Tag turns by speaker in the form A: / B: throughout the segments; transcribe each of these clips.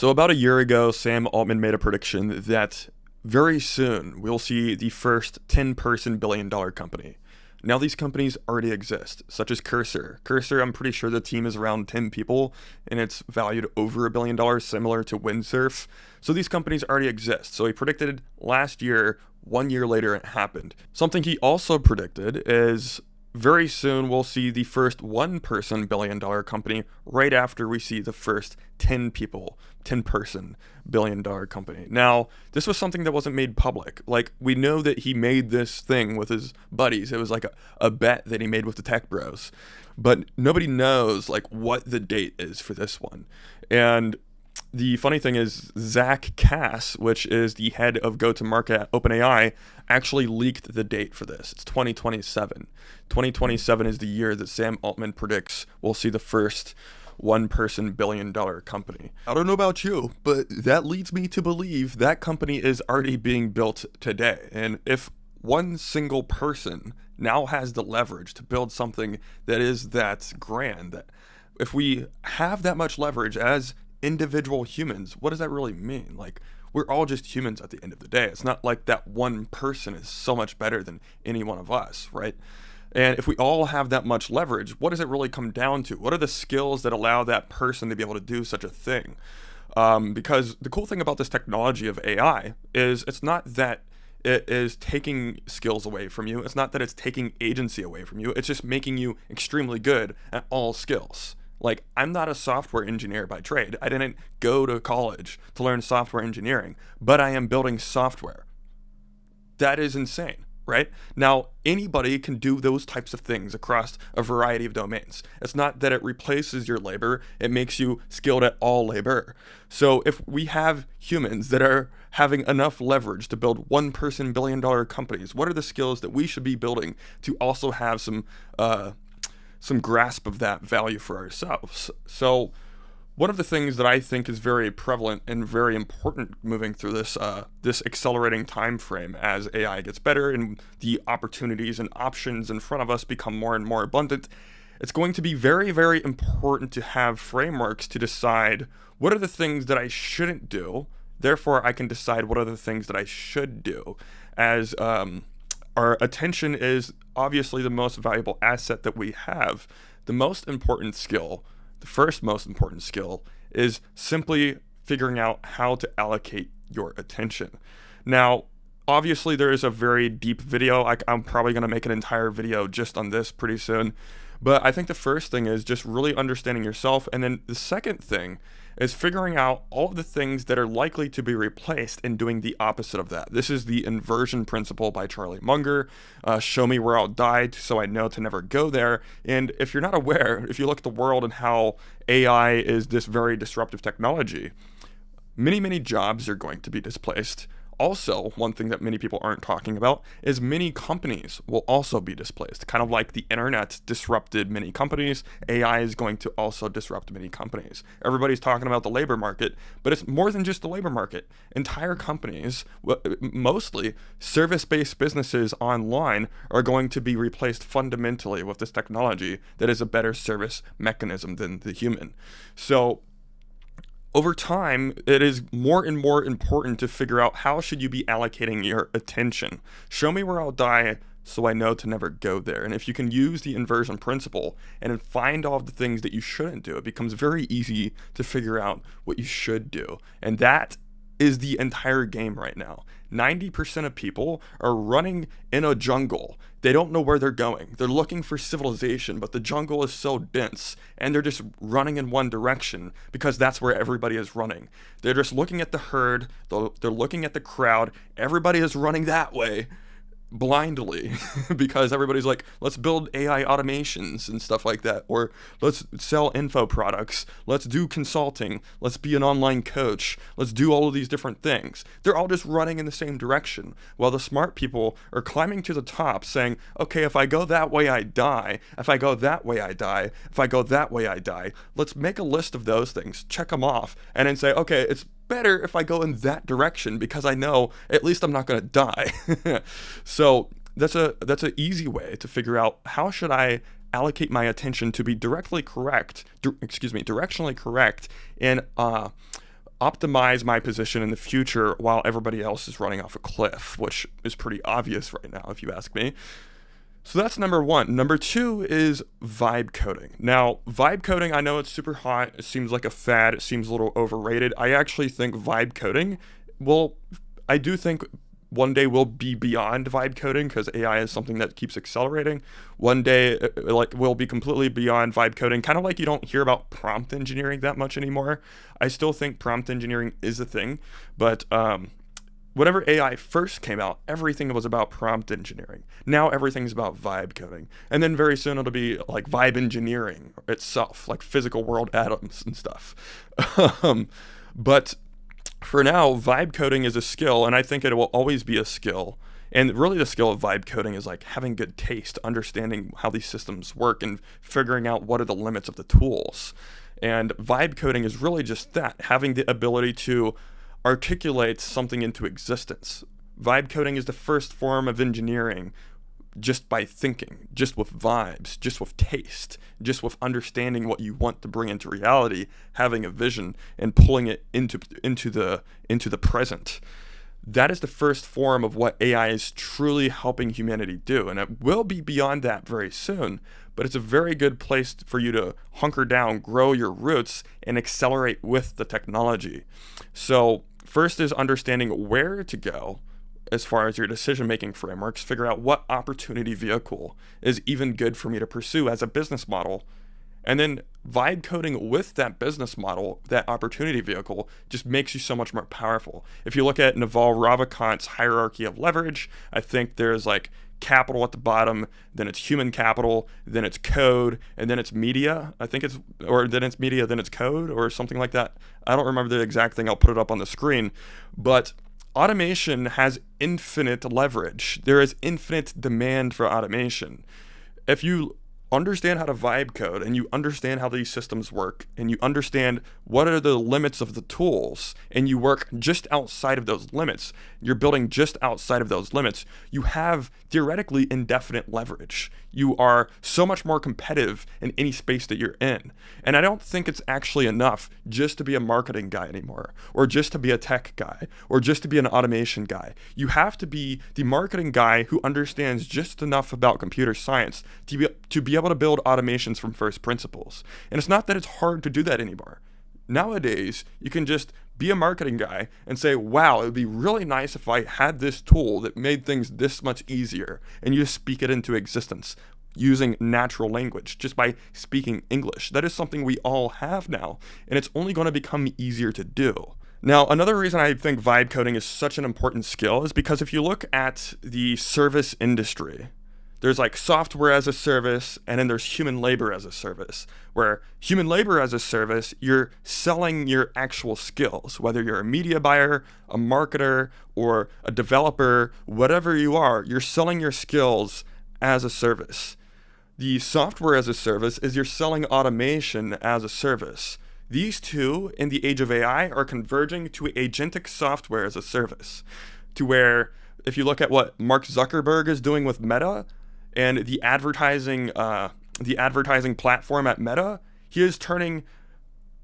A: So about a year ago, Sam Altman made a prediction that very soon we'll see the first 10-person billion-dollar company. Now these companies already exist, such as Cursor. Cursor, I'm pretty sure the team is around 10 people, and it's valued over $1 billion, similar to Windsurf. So these companies already exist. So he predicted last year, 1 year later, it happened. Something he also predicted is very soon we'll see the first one-person billion-dollar company right after we see the first 10 people, 10-person billion-dollar company. Now, this was something that wasn't made public. Like, we know that he made this thing with his buddies. It was like a bet that he made with the tech bros. But nobody knows, like, what the date is for this one. And the funny thing is, Zach Cass, which is the head of go-to-market at OpenAI, actually leaked the date for this. It's 2027. 2027 is the year that Sam Altman predicts we'll see the first one-person billion-dollar company. I don't know about you, but that leads me to believe that company is already being built today. And if one single person now has the leverage to build something that is that grand, that if we have that much leverage as individual humans, what does that really mean? Like, we're all just humans at the end of the day. It's not like that one person is so much better than any one of us, right? And if we all have that much leverage, what does it really come down to? What are the skills that allow that person to be able to do such a thing? Because the cool thing about this technology of AI is it's not that it is taking skills away from you. It's not that it's taking agency away from you. It's just making you extremely good at all skills. Like, I'm not a software engineer by trade. I didn't go to college to learn software engineering, but I am building software. That is insane, right? Now, anybody can do those types of things across a variety of domains. It's not that it replaces your labor, it makes you skilled at all labor. So if we have humans that are having enough leverage to build one-person billion-dollar companies, what are the skills that we should be building to also have some grasp of that value for ourselves? So one of the things that I think is very prevalent and very important moving through this accelerating time frame as AI gets better and the opportunities and options in front of us become more and more abundant, it's going to be very, very important to have frameworks to decide what are the things that I shouldn't do. Therefore, I can decide what are the things that I should do, as our attention is obviously the most valuable asset that we have. The most important skill, the first most important skill, is simply figuring out how to allocate your attention. Now, obviously there is a very deep video. I'm probably going to make an entire video just on this pretty soon. But I think the first thing is just really understanding yourself. And then the second thing is figuring out all of the things that are likely to be replaced and doing the opposite of that. This is the inversion principle by Charlie Munger. Show me where I'll die so I know to never go there. And if you're not aware, if you look at the world and how AI is this very disruptive technology, many, many jobs are going to be displaced. Also, one thing that many people aren't talking about is many companies will also be displaced. Kind of like the internet disrupted many companies, AI is going to also disrupt many companies. Everybody's talking about the labor market, but it's more than just the labor market. Entire companies, mostly service-based businesses online, are going to be replaced fundamentally with this technology that is a better service mechanism than the human. So over time, it is more and more important to figure out how should you be allocating your attention. Show me where I'll die so I know to never go there. And if you can use the inversion principle and find all of the things that you shouldn't do, it becomes very easy to figure out what you should do. And that is the entire game right now. 90% of people are running in a jungle. They don't know where they're going. They're looking for civilization, but the jungle is so dense, and they're just running in one direction because that's where everybody is running. They're just looking at the herd. They're looking at the crowd. Everybody is running that way blindly because everybody's like, let's build AI automations and stuff like that, or let's sell info products, let's do consulting, let's be an online coach, let's do all of these different things. They're all just running in the same direction, while the smart people are climbing to the top saying, okay, if I go that way I die, if I go that way I die, if I go that way I die. Let's make a list of those things, check them off, and then say, okay, it's better if I go in that direction because I know at least I'm not going to die. So that's a easy way to figure out how should I allocate my attention to be directionally correct in optimize my position in the future while everybody else is running off a cliff, which is pretty obvious right now, if you ask me. So that's number one. Number two is vibe coding. Now, vibe coding, I know it's super hot. It seems like a fad. It seems a little overrated. I actually think vibe coding I do think one day we'll be beyond vibe coding because AI is something that keeps accelerating. One day, we'll be completely beyond vibe coding, kind of like you don't hear about prompt engineering that much anymore. I still think prompt engineering is a thing, but whenever AI first came out, everything was about prompt engineering. Now everything's about vibe coding. And then very soon it'll be like vibe engineering itself, like physical world atoms and stuff. But for now, vibe coding is a skill, and I think it will always be a skill. And really the skill of vibe coding is like having good taste, understanding how these systems work, and figuring out what are the limits of the tools. And vibe coding is really just that, having the ability to articulate something into existence. Vibe coding is the first form of engineering, just by thinking, just with vibes, just with taste, just with understanding what you want to bring into reality, having a vision and pulling it into the present. That is the first form of what AI is truly helping humanity do, and it will be beyond that very soon. But it's a very good place for you to hunker down, grow your roots, and accelerate with the technology. So first is understanding where to go as far as your decision-making frameworks. Figure out what opportunity vehicle is even good for me to pursue as a business model. And then vibe coding with that business model, that opportunity vehicle, just makes you so much more powerful. If you look at Naval Ravikant's hierarchy of leverage, I think there's like capital at the bottom, then it's human capital, then it's code, and then it's media. Then it's media, then it's code, or something like that. I don't remember the exact thing. I'll put it up on the screen. But automation has infinite leverage. There is infinite demand for automation. If you understand how to vibe code, and you understand how these systems work, and you understand what are the limits of the tools, and you work just outside of those limits, you're building just outside of those limits, you have theoretically indefinite leverage. You are so much more competitive in any space that you're in. And I don't think it's actually enough just to be a marketing guy anymore, or just to be a tech guy, or just to be an automation guy. You have to be the marketing guy who understands just enough about computer science to be able to build automations from first principles. And it's not that it's hard to do that anymore. Nowadays, you can just be a marketing guy and say, wow, it would be really nice if I had this tool that made things this much easier. And you just speak it into existence using natural language, just by speaking English. That is something we all have now, and it's only going to become easier to do. Now, another reason I think vibe coding is such an important skill is because if you look at the service industry, there's like software as a service, and then there's human labor as a service, where human labor as a service, you're selling your actual skills, whether you're a media buyer, a marketer, or a developer, whatever you are, you're selling your skills as a service. The software as a service is you're selling automation as a service. These two, in the age of AI, are converging to agentic software as a service, to where if you look at what Mark Zuckerberg is doing with Meta, and the advertising platform at Meta, he is turning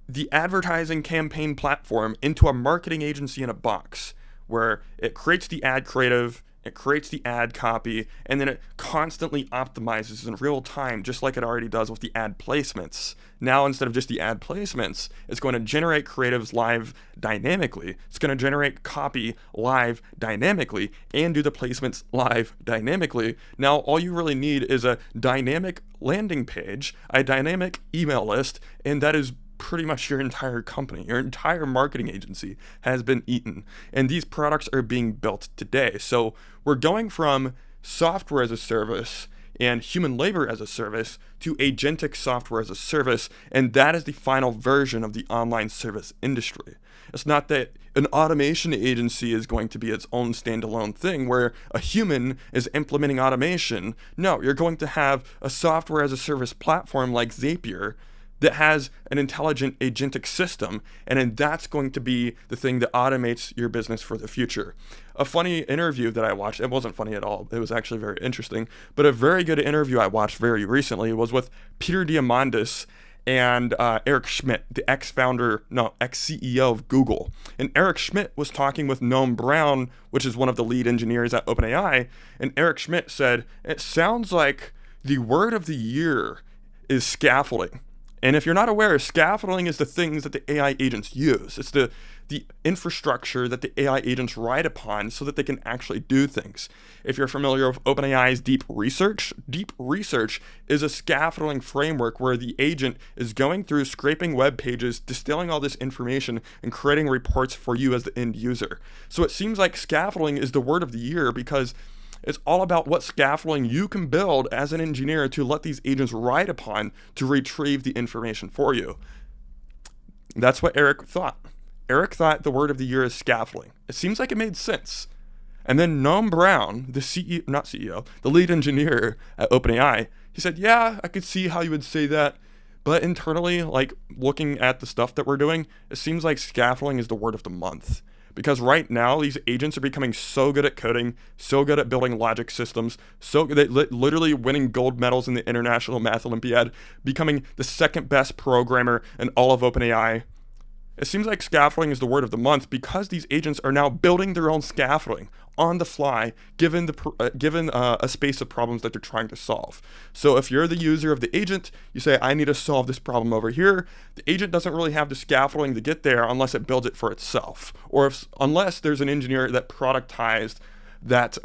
A: the advertising campaign platform into a marketing agency in a box, where it creates the ad creative, it creates the ad copy, and then it constantly optimizes in real time, just like it already does with the ad placements. Now, instead of just the ad placements, it's going to generate creatives live dynamically. It's going to generate copy live dynamically and do the placements live dynamically. Now, all you really need is a dynamic landing page, a dynamic email list, and that is pretty much your entire company. Your entire marketing agency has been eaten, and these products are being built today. So we're going from software as a service and human labor as a service to agentic software as a service, and that is the final version of the online service industry. It's not that an automation agency is going to be its own standalone thing where a human is implementing automation. No, you're going to have a software as a service platform like Zapier that has an intelligent agentic system, and then that's going to be the thing that automates your business for the future. A funny interview that I watched, it wasn't funny at all, it was actually very interesting, but a very good interview I watched very recently was with Peter Diamandis, and Eric Schmidt, the ex-CEO of Google. And Eric Schmidt was talking with Noam Brown, which is one of the lead engineers at OpenAI, and Eric Schmidt said, it sounds like the word of the year is scaffolding. And if you're not aware, scaffolding is the things that the AI agents use. It's the infrastructure that the AI agents ride upon so that they can actually do things. If you're familiar with OpenAI's Deep Research is a scaffolding framework where the agent is going through, scraping web pages, distilling all this information, and creating reports for you as the end user. So it seems like scaffolding is the word of the year because it's all about what scaffolding you can build as an engineer to let these agents ride upon to retrieve the information for you. That's what Eric thought. Eric thought the word of the year is scaffolding. It seems like it made sense. And then Noam Brown, the lead engineer at OpenAI, he said, yeah, I could see how you would say that. But internally, like looking at the stuff that we're doing, it seems like scaffolding is the word of the month. Because right now, these agents are becoming so good at coding, so good at building logic systems, so good at literally winning gold medals in the International Math Olympiad, becoming the second best programmer in all of OpenAI. It seems like scaffolding is the word of the month because these agents are now building their own scaffolding on the fly, given a space of problems that they're trying to solve. So if you're the user of the agent, you say, I need to solve this problem over here. The agent doesn't really have the scaffolding to get there unless it builds it for itself, or unless there's an engineer that productized that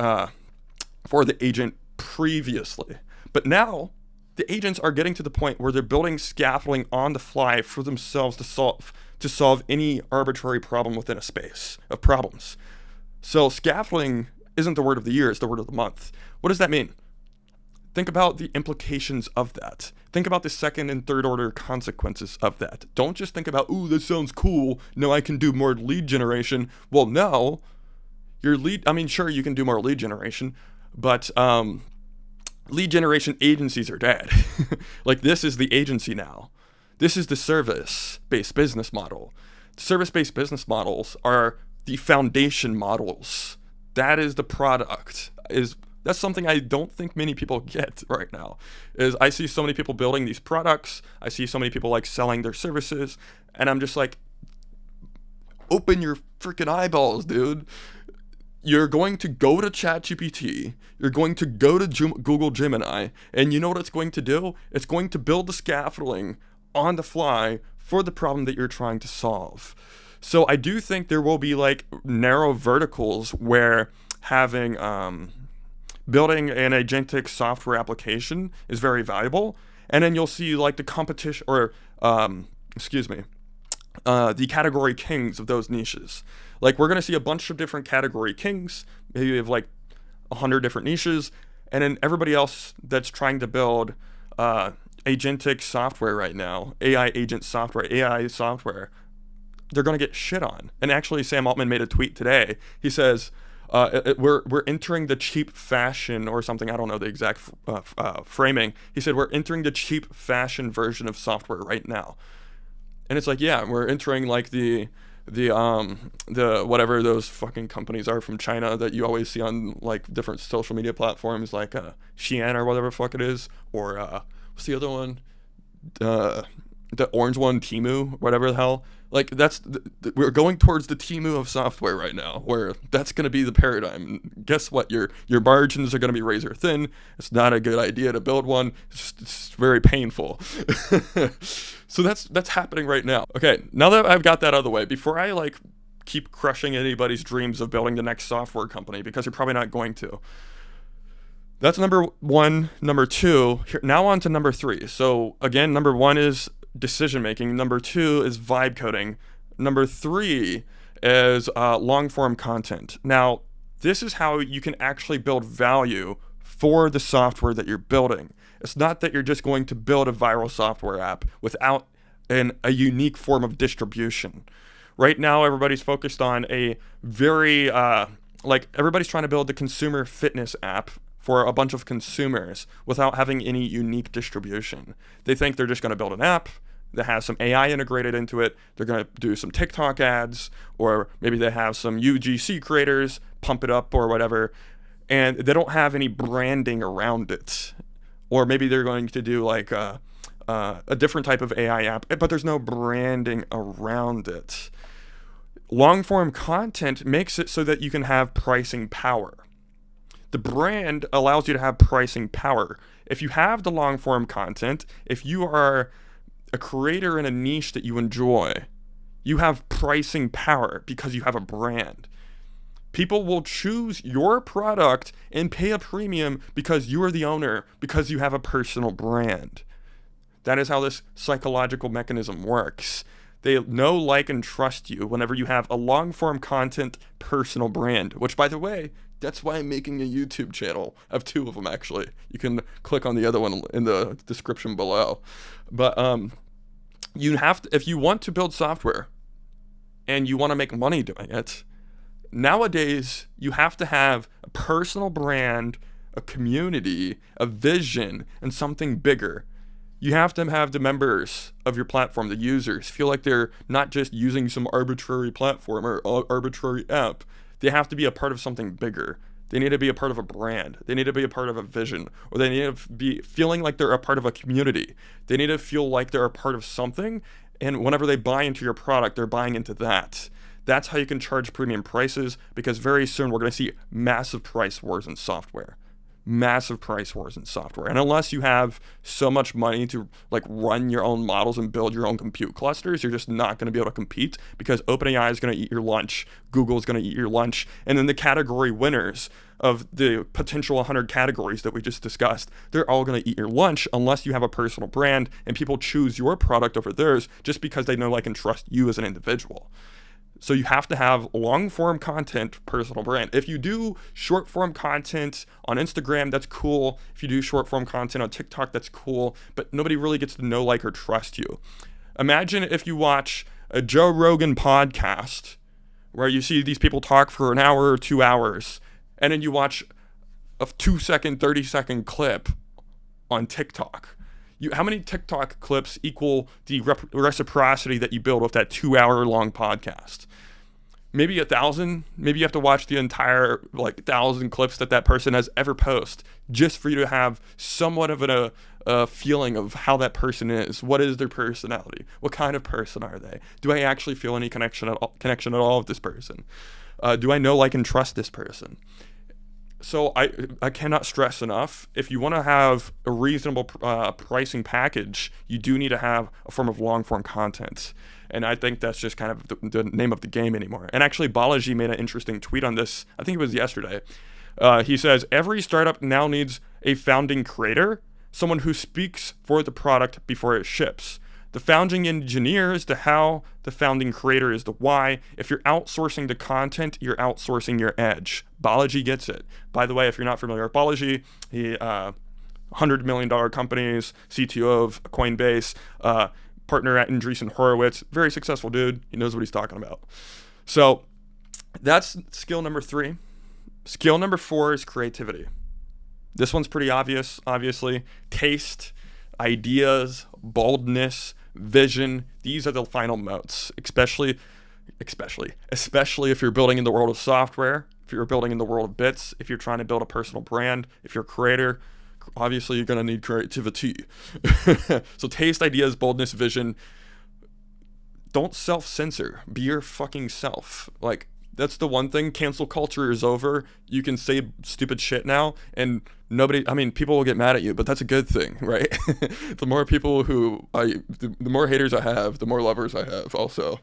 A: for the agent previously. But now, the agents are getting to the point where they're building scaffolding on the fly for themselves to solve any arbitrary problem within a space of problems. So scaffolding isn't the word of the year, it's the word of the month. What does that mean? Think about the implications of that. Think about the second and third order consequences of that. Don't just think about, ooh, this sounds cool. No, I can do more lead generation. Well, no. Sure, you can do more lead generation, but lead generation agencies are dead. Like, this is the agency now. This is the service-based business model. Service-based business models are the foundation models. That is the product. That's something I don't think many people get right now. Is I see so many people building these products. I see so many people like selling their services, and I'm just like, open your freaking eyeballs, dude. You're going to go to ChatGPT, you're going to go to Google Gemini, and you know what it's going to do? It's going to build the scaffolding on the fly for the problem that you're trying to solve. So I do think there will be like narrow verticals where having building an agentic software application is very valuable, and then you'll see like the competition or the category kings of those niches. Like, we're going to see a bunch of different category kings. Maybe you have like 100 different niches, and then everybody else that's trying to build agentic software right now, AI agent software, AI software, they're going to get shit on. And actually, Sam Altman made a tweet today. He says, we're entering the cheap fashion or something. I don't know the exact framing. He said, we're entering the cheap fashion version of software right now. And it's like, yeah, we're entering like the whatever those fucking companies are from China that you always see on like different social media platforms, like Shein or whatever the fuck it is, or what's the other one? The orange one, Temu, whatever the hell. Like, we're going towards the Temu of software right now, where that's going to be the paradigm. And guess what? Your margins are going to be razor thin. It's not a good idea to build one. It's very painful. So that's happening right now. Okay, now that I've got that out of the way, before I like keep crushing anybody's dreams of building the next software company, because you're probably not going to. That's number one. Number two, now on to number three. So again, number one is decision making. Number two is vibe coding. Number three is long form content. Now, this is how you can actually build value for the software that you're building. It's not that you're just going to build a viral software app without a unique form of distribution. Right now, everybody's focused on a very, everybody's trying to build the consumer fitness app for a bunch of consumers without having any unique distribution. They think they're just going to build an app that has some AI integrated into it. They're going to do some TikTok ads, or maybe they have some UGC creators pump it up or whatever, and they don't have any branding around it. Or maybe they're going to do like a different type of AI app, but there's no branding around it. Long form content makes it so that you can have pricing power. The brand allows you to have pricing power. If you have the long form content, if you are a creator in a niche that you enjoy, you have pricing power because you have a brand. People will choose your product and pay a premium because you are the owner, because you have a personal brand. That is how this psychological mechanism works. They know, like, and trust you whenever you have a long form content personal brand, which, by the way, that's why I'm making a YouTube channel. I have 2 of them, actually. You can click on the other one in the description below. But you have to, if you want to build software and you want to make money doing it, nowadays you have to have a personal brand, a community, a vision, and something bigger. You have to have the members of your platform, the users, feel like they're not just using some arbitrary platform or arbitrary app. They have to be a part of something bigger. They need to be a part of a brand. They need to be a part of a vision, or they need to be feeling like they're a part of a community. They need to feel like they're a part of something, and whenever they buy into your product, they're buying into that. That's how you can charge premium prices, because very soon we're going to see massive price wars in software. Massive price wars in software. And unless you have so much money to like run your own models and build your own compute clusters, you're just not going to be able to compete, because OpenAI is going to eat your lunch, Google is going to eat your lunch, and then the category winners of the potential 100 categories that we just discussed, they're all going to eat your lunch unless you have a personal brand and people choose your product over theirs just because they know, like, and trust you as an individual. So you have to have long form content, personal brand. If you do short form content on Instagram, that's cool. If you do short form content on TikTok, that's cool. But nobody really gets to know, like, or trust you. Imagine if you watch a Joe Rogan podcast where you see these people talk for an hour or 2 hours, and then you watch a 2-second, 30-second clip on TikTok. How many TikTok clips equal the reciprocity that you build with that 2-hour-long podcast? Maybe 1,000. Maybe you have to watch the entire 1,000 clips that person has ever posted just for you to have somewhat of a feeling of how that person is. What is their personality? What kind of person are they? Do I actually feel any connection at all with this person? Do I know, like, and trust this person? So I cannot stress enough, if you want to have a reasonable pricing package, you do need to have a form of long-form content. And I think that's just kind of the name of the game anymore. And actually, Balaji made an interesting tweet on this. I think it was yesterday. He says, every startup now needs a founding creator, someone who speaks for the product before it ships. The founding engineer is the how, the founding creator is the why. If you're outsourcing the content, you're outsourcing your edge. Balaji gets it. By the way, if you're not familiar with Balaji, he $100 million companies, CTO of Coinbase, partner at Andreessen Horowitz, very successful dude. He knows what he's talking about. So that's skill number 3. Skill number 4 is creativity. This one's pretty obvious, obviously. Taste, ideas, boldness, vision. These are the final moats, especially if you're building in the world of software, if you're building in the world of bits, if you're trying to build a personal brand, if you're a creator, obviously you're going to need creativity. So taste, ideas, boldness, vision. Don't self-censor. Be your fucking self. Like, that's the one thing. Cancel culture is over. You can say stupid shit now, and people will get mad at you, but that's a good thing, right? The more people the more haters I have, the more lovers I have also.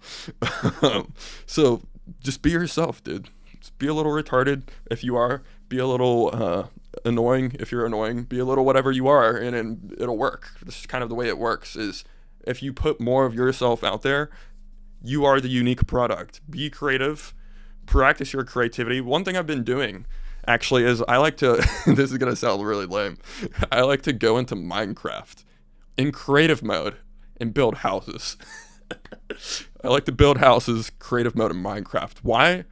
A: So just be yourself, dude. Just be a little retarded if you are. Be a little annoying if you're annoying. Be a little whatever you are, and it'll work. This is kind of the way it works, is if you put more of yourself out there, you are the unique product. Be creative. Practice your creativity. One thing I've been doing actually is I like to this is gonna sound really lame. I like to go into Minecraft in creative mode and build houses. I like to build houses creative mode in Minecraft. Why?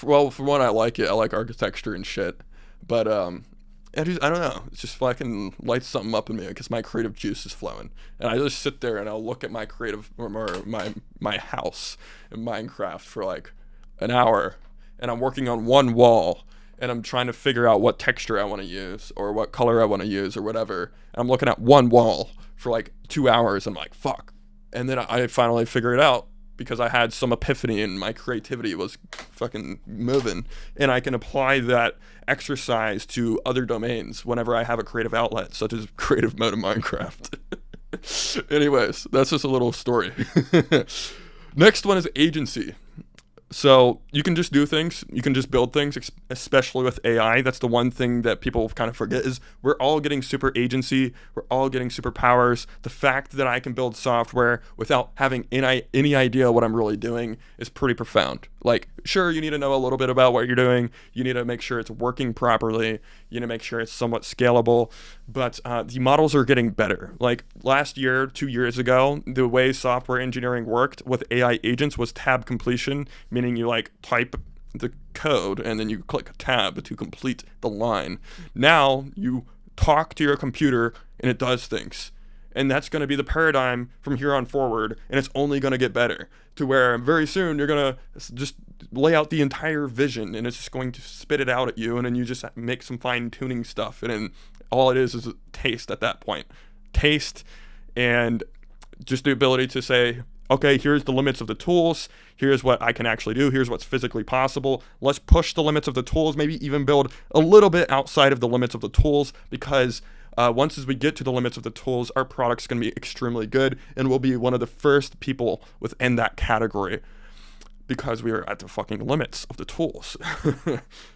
A: Well, for one, I like it. I like architecture and shit. But I don't know. It's just fucking lights something up in me because my creative juice is flowing, and I just sit there and I'll look at my creative or my house in Minecraft for like an hour, and I'm working on one wall, and I'm trying to figure out what texture I want to use or what color I want to use or whatever. And I'm looking at one wall for like 2 hours. I'm like, fuck. And then I finally figure it out because I had some epiphany and my creativity was fucking moving. And I can apply that exercise to other domains whenever I have a creative outlet, such as creative mode in Minecraft. Anyways, that's just a little story. Next one is agency. So you can just do things, you can just build things, especially with AI. That's the one thing that people kind of forget is we're all getting super agency, we're all getting superpowers. The fact that I can build software without having any idea what I'm really doing is pretty profound. Like, sure, you need to know a little bit about what you're doing. You need to make sure it's working properly. You need to make sure it's somewhat scalable. But the models are getting better. Like last year, 2 years ago, the way software engineering worked with AI agents was tab completion, meaning you like type the code and then you click tab to complete the line. Now you talk to your computer and it does things. And that's going to be the paradigm from here on forward, and it's only going to get better to where very soon you're going to just lay out the entire vision and it's just going to spit it out at you, and then you just make some fine-tuning stuff, and then all it is a taste at that point. Taste and just the ability to say, okay, here's the limits of the tools, here's what I can actually do, here's what's physically possible. Let's push the limits of the tools, maybe even build a little bit outside of the limits of the tools, because once as we get to the limits of the tools, our product's going to be extremely good, and we'll be one of the first people within that category because we are at the fucking limits of the tools.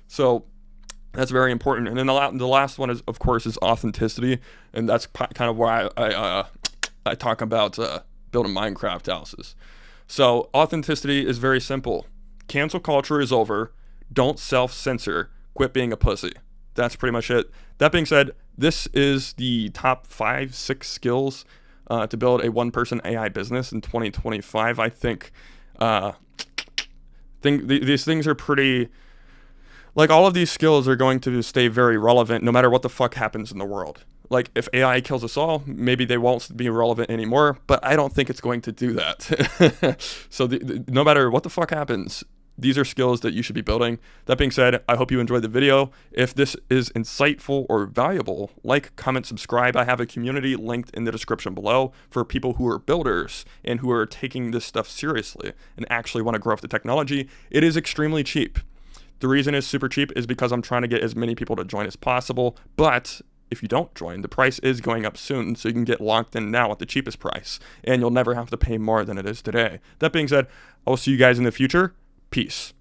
A: So that's very important. And then the last one is, of course, is authenticity, and that's kind of why I talk about building Minecraft houses. So authenticity is very simple. Cancel culture is over. Don't self-censor. Quit being a pussy. That's pretty much it. That being said, this is the top 5-6 skills to build a one-person AI business in 2025. I think these things are pretty, like, all of these skills are going to stay very relevant no matter what the fuck happens in the world. Like, if AI kills us all, maybe they won't be relevant anymore, but I don't think it's going to do that. So no matter what the fuck happens, these are skills that you should be building. That being said, I hope you enjoyed the video. If this is insightful or valuable, like, comment, subscribe. I have a community linked in the description below for people who are builders and who are taking this stuff seriously and actually want to grow up the technology. It is extremely cheap. The reason it's super cheap is because I'm trying to get as many people to join as possible, but if you don't join, the price is going up soon, so you can get locked in now at the cheapest price, and you'll never have to pay more than it is today. That being said, I will see you guys in the future. Peace.